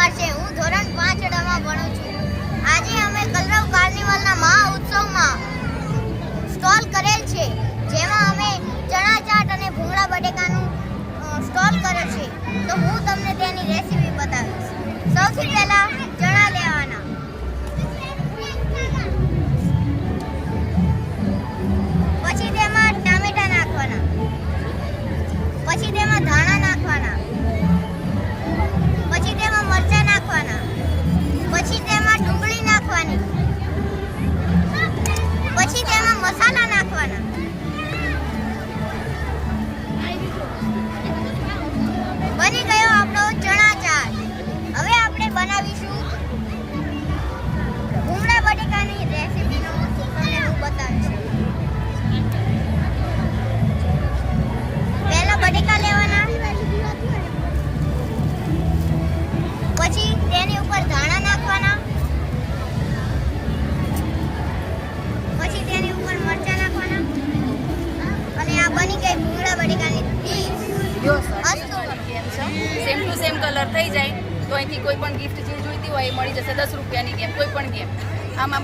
નમસ્કાર છે. હું ધોરણ 5 માં ભણું છું. આજે અમે કલરવ કાર્નિવલના મહા ઉત્સવમાં સ્ટોલ કરેલ છે, જેમાં અમે ચણા ચાટ અને ભૂંગળા બટેકાનું સ્ટોલ કરેલ છે. તો હું તમને તેની રેસીપી બતાવીશ. સૌથી પહેલા ચણા લેવાના, પછી તેમાં ટામેટા નાખવાના, પછી તેમાં ધાણા નાખવાના, પછી તેમાં મરચાં નાખવાના, પછી તેમાં ડુંગળી નાખવાની, પછી તેમાં મસાલા નાખવાના. બની ગયો આપણો ચણા ચાટ. હવે આપણે બનાવીશું ભૂંગળા બટેકાની રેસીપીનો તમને હું બતાવીશ. પહેલા બટેકા લેવાના, પછી તેની ઉપર ધાણા નાખવાના, પછી તેની ઉપર મરચાં નાખવાના અને આ બની ગઈ ભૂંગળા બટેકાની dish. Same to same colour થઈ જાય તો અહીંથી કોઈ પણ ગિફ્ટ જે જોઈતી હોય એ મળી જશે. 10 રૂપિયાની ગેમ, કોઈ પણ ગેમ. આમાં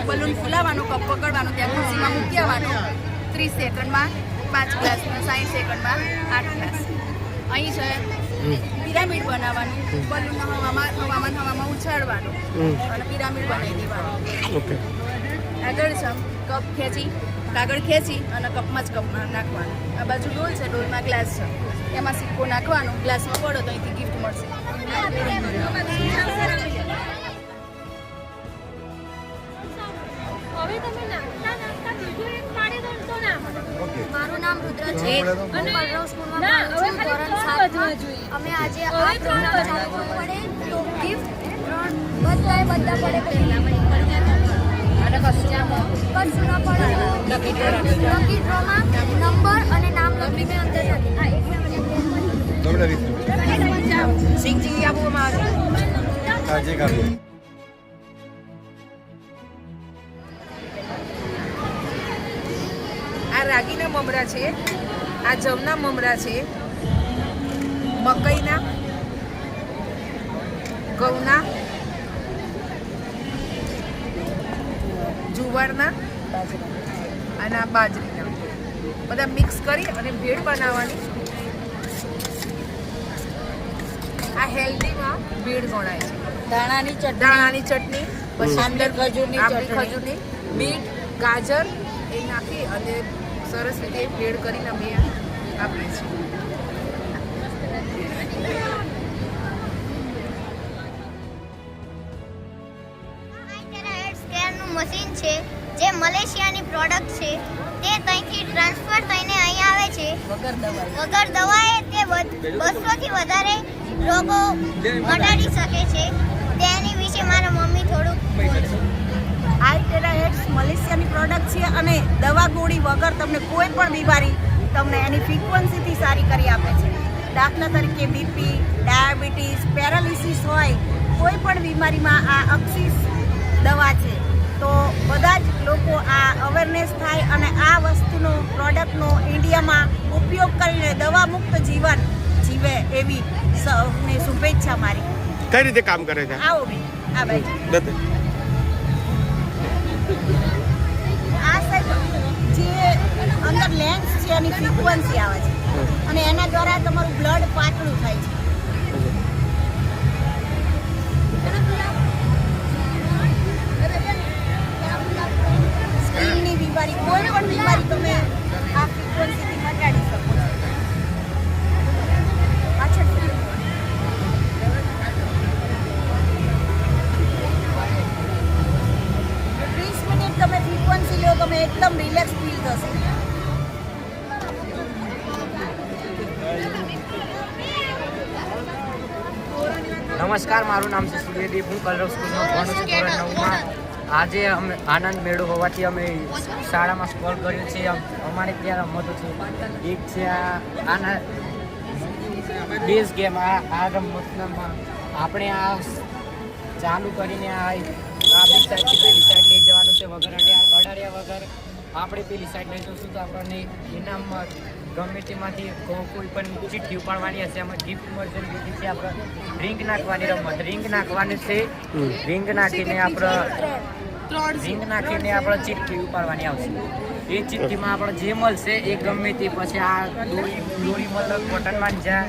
બલૂન ફૂલાવાનું, કપ પકડવાનું, ત્યાં ખુરશીમાં મૂકી આવવાનું. 30 સેકન્ડમાં 5 ગ્લાસ, 60 સેકન્ડમાં 8 ગ્લાસ. અહીં છે પિરામિડ બનાવવાનું, બલૂન હવામાં ઉછાળવાનું અને પિરામિડ બનાવી દેવાનું. આગળ છે કપ ખેંચી, કાગળ ખેંચી અને કપમાં જ કપમાં નાખવાનું. આ બાજુ ડોલ છે, ડોલમાં ગ્લાસ છે, એમાં સિક્કો નાખવાનો. ગ્લાસમાં પડો તો અહીંથી ગિફ્ટ મળશે. મારું નામ રુદ્ર છે. હું કલરવ સ્કૂલમાં ભણું છું, ધોરણ 7માં. અમે આજે આ પ્રોગ્રામ ચાલુ પડે તો ગિફ્ટ બધા પડે કશું ના પડે. લકી ડ્રોમાં નંબર અને નામ લખીને અંદર સિંગજી આપવામાં આવે. આ રાગીના મમરા છે, આ જવના મમરા છે, મકઈના, ઘઉંના, જુવારના અને આ બાજરીના, બધા મિક્સ કરી અને ભેળ બનાવવાની. આ હેલ્ધીમાં ભેળ ગણાય છે. દાણાની ચટણી, પછી અંદર ખજૂરની, બીટ, ગાજર એ નાખી અને સરસ રીતે ભેળ કરીને અમે આપીએ છીએ. મશીન છે જે મલેશિયાની પ્રોડક્ટ છે. તે ત્યાંથી ટ્રાન્સફર થઈને અહીં આવે છે વગર દવાએ. તે 200 થી વધારે રોગો મટાડી શકે છે. તેની વિશે મારા મમ્મી થોડુંક બોલશે. આઈટેરાહેડ્સ મલેશિયાની પ્રોડક્ટ છે અને દવા ગોળી વગર તમને કોઈ પણ બીમારી તમને એની ફ્રીક્વન્સીથી સારી કરી આપે છે. દાખલા તરીકે બીપી, ડાયાબિટીસ, પેરાલિસિસ હોય, કોઈ પણ બીમારીમાં આ અક્સિસ દવા છે. તો બધા જ લોકો આ અવેરનેસ થાય અને આ વસ્તુનો પ્રોડક્ટનો ઇન્ડિયામાં ઉપયોગ કરીને દવા મુક્ત જીવન જીવે એવી સૌને શુભેચ્છા મારી. કઈ રીતે કામ કરે છે? આવો બેન, આ બાજુ. આ સાઈડ જે અંદર લેન્સ છે એની ફ્રીક્વન્સી આવે છે અને એના દ્વારા તમારું બ્લડ પાતળું થાય છે. સ્કિનની બીમારી, કોઈ પણ બીમારી તમે આ ફ્રીક્વન્સીથી મટાડી શકો છો. પાછળ 30 મિનિટ તમે ફ્રીક્વન્સી લો, તમે એકદમ રિલેક્સ ફીલ થશે. નમસ્કાર, મારું નામ છે સૂર્યદીપ. હું કલરવ સ્કૂલમાં ભણું છું, ધોરણ 9માં. આજે અમે આનંદ મેળો હોવાથી અમે શાળામાં સ્ટોલ કર્યો છે. અમારે ત્યાં રમતો છે. એક છે આના બેઝ ગેમ. આ રમતમાં આપણે આ ચાલુ કરીને આ બી સાઈડથી પેલી સાઈડ લઈ જવાનું છે વગર અડાડ્યા વગર. આપણે પેલી સાઈડ લઈ જઈશું તો આપણને ઇનામમાં ગમે તેમાંથી કોઈ પણ ચીઠ્ઠી ઉપાડવાની હશે એમાં ગિફ્ટ મળશે. બીજી છે આપણે રિંગ નાખવાની રમત. રિંગ નાખવાની છે. રિંગ નાખીને આપણે ચીઠ્ઠી ઉપાડવાની આવશે. એ ચીઠ્ઠીમાં આપણે જે મળશે એ ગમે તે પછી આ દોરી મતલબ કોટન માંજા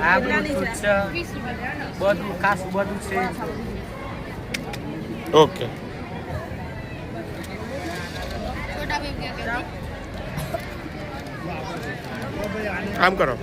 આ બ્લૂટૂથ છે બધું ખાસ બધું છે. ઓકે આમ કરો.